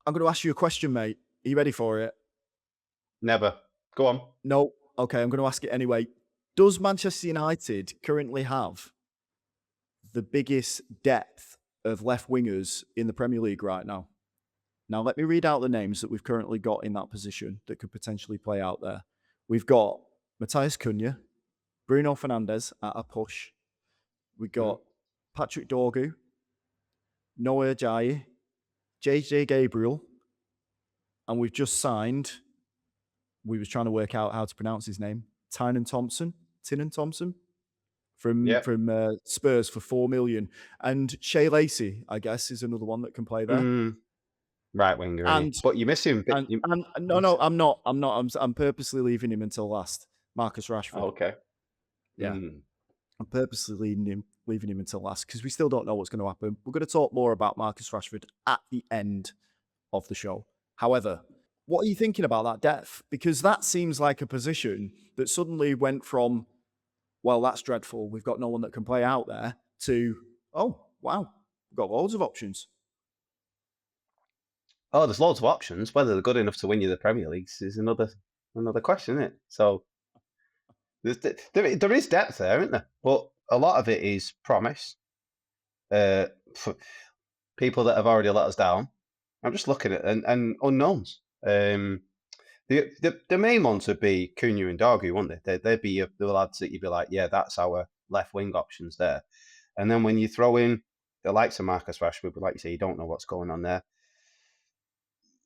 I'm going to ask you a question, mate. Are you ready for it? Never. Go on. No? Okay, I'm going to ask it anyway. Does Manchester United currently have the biggest depth of left wingers in the Premier League right now? Now, let me read out the names that we've currently got in that position that could potentially play out there. We've got Matheus Cunha, Bruno Fernandes at a push. We Mm. got Patrick Dorgu, Noah Ajayi, JJ Gabriel, and we've just signed. We was trying to work out how to pronounce his name. Tynan Thompson from Yeah. from Spurs for 4 million, and Shea Lacey, I guess, is another one that can play there. Mm. Right winger, is he? And But you miss him. and You no, miss no, him. I'm not. I'm purposely leaving him until last. Marcus Oh, Rashford. okay. Yeah, Mm. I'm purposely leaving him until last because we still don't know what's going to happen. We're going to talk more about Marcus Rashford at the end of the show. However, what are you thinking about that depth? Because that seems like a position that suddenly went from, well, that's dreadful. We've got no one that can play out there to, oh, wow, we've got loads of options. Oh, there's loads of options. Whether they're good enough to win you the Premier League is another question, isn't it? So there is depth there, isn't there? But a lot of it is promise. For people that have already let us down. I'm just looking at and unknowns. The main ones would be Cunha and Dargu, wouldn't they? They'd be the lads that you'd be like, yeah, that's our left wing options there. And then when you throw in the likes of Marcus Rashford, but like you say, you don't know what's going on there.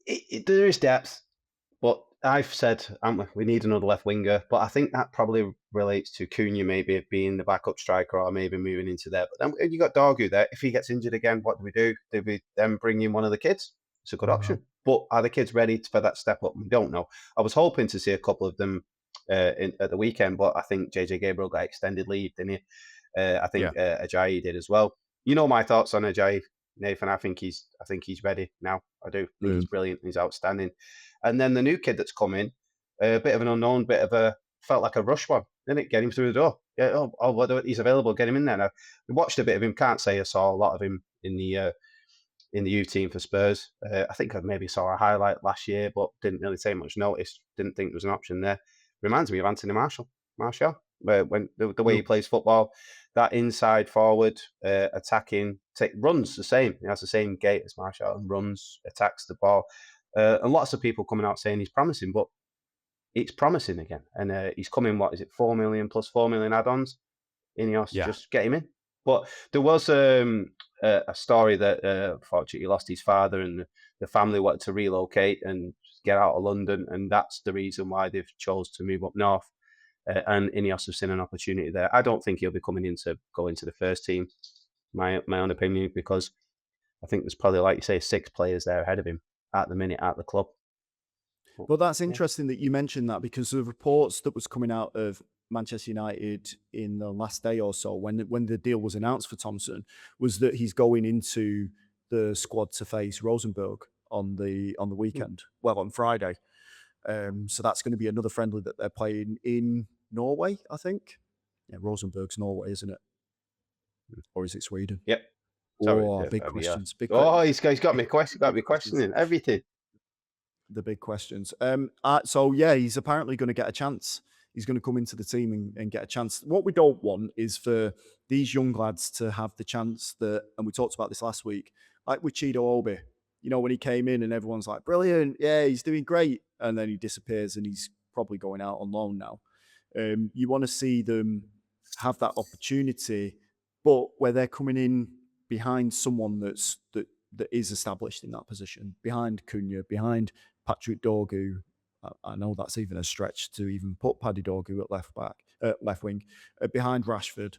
There is depth, but I've said we need another left winger. But I think that probably relates to Cunha maybe being the backup striker or maybe moving into there. But then you got Dargu there. If he gets injured again, what do we do? Do we then bring in one of the kids? It's a good option. But are the kids ready for that step up? We don't know. I was hoping to see a couple of them at the weekend, but I think JJ Gabriel got extended leave, didn't he? I Yeah. think Ajayi did as well. You know my thoughts on Ajayi, Nathan. I think he's ready now. I do. I think he's Um, brilliant. He's outstanding. And then the new kid that's come in, a bit of an unknown, bit of a felt like a rush one, didn't it? Get him through the door. Yeah. Oh, he's available. Get him in there. Now, we watched a bit of him. Can't say I saw a lot of him in the U team for Spurs. I think I maybe saw a highlight last year, but didn't really take much notice. Didn't think there was an option there. Reminds me of Anthony Martial, where when the way he well, plays football, that inside forward attacking runs the same. He has the same gait as Martial and runs, attacks the ball. And lots of people coming out saying he's promising, but it's promising again. And he's coming. What is it? 4 million plus 4 million add-ons. Ineos, yeah. just get him in. But there was a story that unfortunately lost his father, and the family wanted to relocate and get out of London, and that's the reason why they've chose to move up north. And Ineos have seen an opportunity there. I don't think he'll be coming in to go into the first team. My own opinion, because I think there's probably, like you say, 6 players there ahead of him at the minute at the club. But, But that's yeah. interesting that you mentioned that because the reports that was coming out of Manchester United in the last day or so, when the deal was announced for Thompson, was that he's going into the squad to face Rosenborg on the Hmm. weekend. Well, on Friday. So that's going to be another friendly that they're playing in Norway, I think. Yeah, Rosenborg's Norway, isn't it? Or is it Sweden? Yep. Sorry, Oh, big we are. questions. Big, Oh, he's got me got big me questions. questioning everything. The big questions. So yeah, he's apparently going to get a chance. He's going to come into the team and get a chance. What we don't want is for these young lads to have the chance that, and we talked about this last week, like with Chido Obi. You know, when he came in and everyone's like, brilliant, yeah, he's doing great. And then he disappears and he's probably going out on loan now. You want to see them have that opportunity, but where they're coming in behind someone that is established in that position, behind Cunha, behind Patrick Dorgu. I know that's even a stretch to even put Paddy Dorgu at left wing, behind Rashford.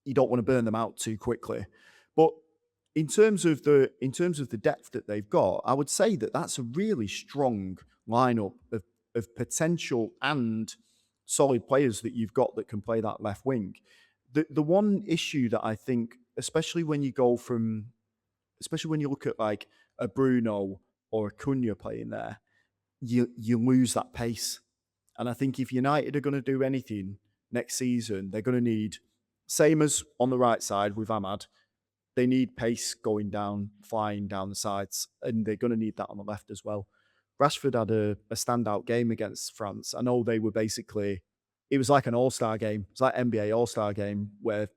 You don't want to burn them out too quickly, but in terms of the depth that they've got, I would say that that's a really strong lineup of potential and solid players that you've got that can play that left wing. The one issue that I think, especially when you look at like a Bruno or a Cunha playing there, you lose that pace. And I think if United are going to do anything next season, they're going to need, same as on the right side with Ahmad, they need pace going down, flying down the sides, and they're going to need that on the left as well. Rashford had a standout game against France. I know they were basically, it was like an all-star game. It's like NBA all-star game where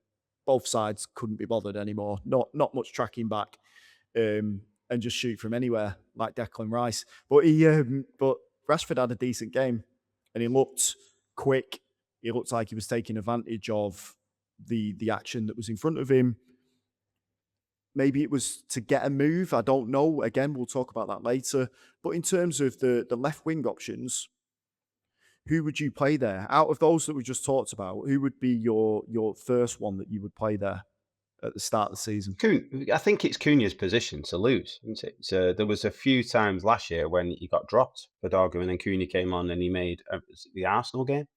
both sides couldn't be bothered anymore. Not much tracking back, and just shoot from anywhere like Declan Rice. But Rashford had a decent game, and he looked quick. He looked like he was taking advantage of the action that was in front of him. Maybe it was to get a move. I don't know. Again, we'll talk about that later. But in terms of the left wing options, who would you play there? Out of those that we just talked about, who would be your first one that you would play there at the start of the season? I think it's Cunha's position to lose, isn't it? So there was a few times last year when he got dropped for Dorgu, and then Cunha came on and he made was it the Arsenal game.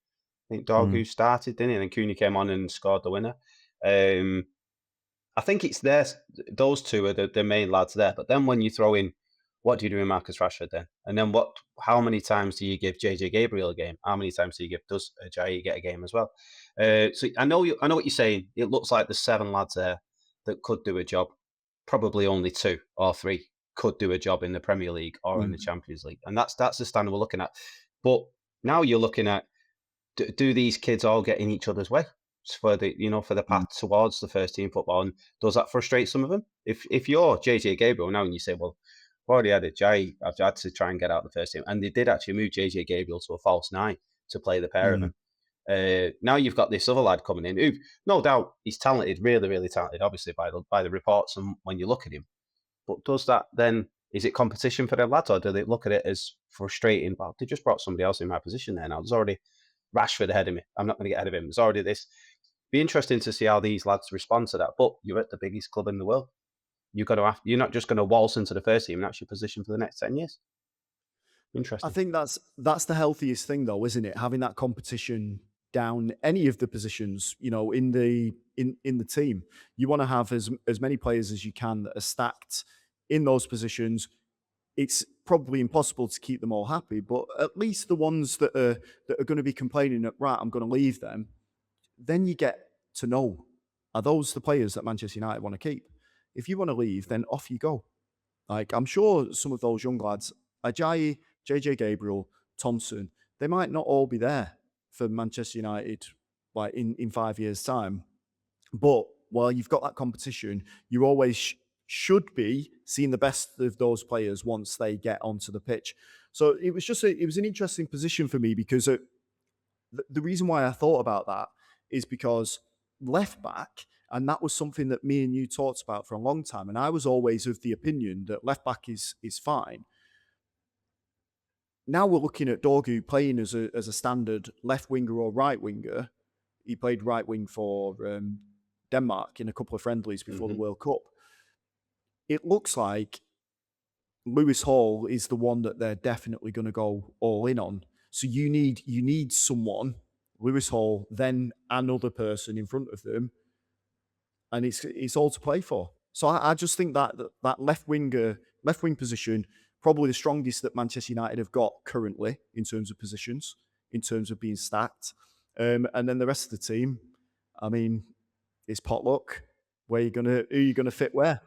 I think Mm, Dorgu started, didn't he? And then Cunha came on and scored the winner. Um, I think it's there. Those two are the main lads there. But then when you throw in, what do you do with Marcus Rashford then? And then what? How many times do you give JJ Gabriel a game? How many times do you give does Ajayi get a game as well? So I know what you're saying. It looks like there's seven lads there that could do a job. Probably only two or three could do a job in the Premier League or in the mm, Champions League, and that's the standard we're looking at. But now you're looking at, do these kids all get in each other's way for the mm, path towards the first team football? And does that frustrate some of them? If you're JJ Gabriel now and you say, well, I've already had a Jay, I've had to try and get out the first team, and they did actually move JJ Gabriel to a false nine to play the pair of mm. them. Now you've got this other lad coming in who, no doubt, he's talented, really, really talented, obviously by the reports and when you look at him. But does that then, is it competition for the lads, or do they look at it as frustrating? Well, they just brought somebody else in my position there now. There's already Rashford ahead of me. I'm not going to get ahead of him. There's already this. Be interesting to see how these lads respond to that. But you're at the biggest club in the world. You're not just going to waltz into the first team and actually position for the next 10 years. I Interesting. think that's the healthiest thing, though, isn't it? Having that competition down any of the positions, in the team. You want to have as many players as you can that are stacked in those positions. It's probably impossible to keep them all happy, but at least the ones that are going to be complaining that, right, I'm going to leave them, then you get to know, are those the players that Manchester United want to keep? If you want to leave, then off you go. Like, I'm sure some of those young lads, Ajayi, JJ Gabriel, Thompson, they might not all be there for Manchester United like in 5 years' time. But while you've got that competition, you always should be seeing the best of those players once they get onto the pitch. So it was an interesting position for me because the reason why I thought about that is because left back, and that was something that me and you talked about for a long time, and I was always of the opinion that left back is fine. Now we're looking at Dorgu playing as a standard left winger or right winger. He played right wing for Denmark in a couple of friendlies before the Hmm. World Cup. It looks like Lewis Hall is the one that they're definitely going to go all in on. So you need someone, Lewis Hall, then another person in front of them, and it's all to play for. So I just think that left wing position, probably the strongest that Manchester United have got currently in terms of positions, in terms of being stacked, and then the rest of the team. I mean, it's potluck. Who are you gonna fit where?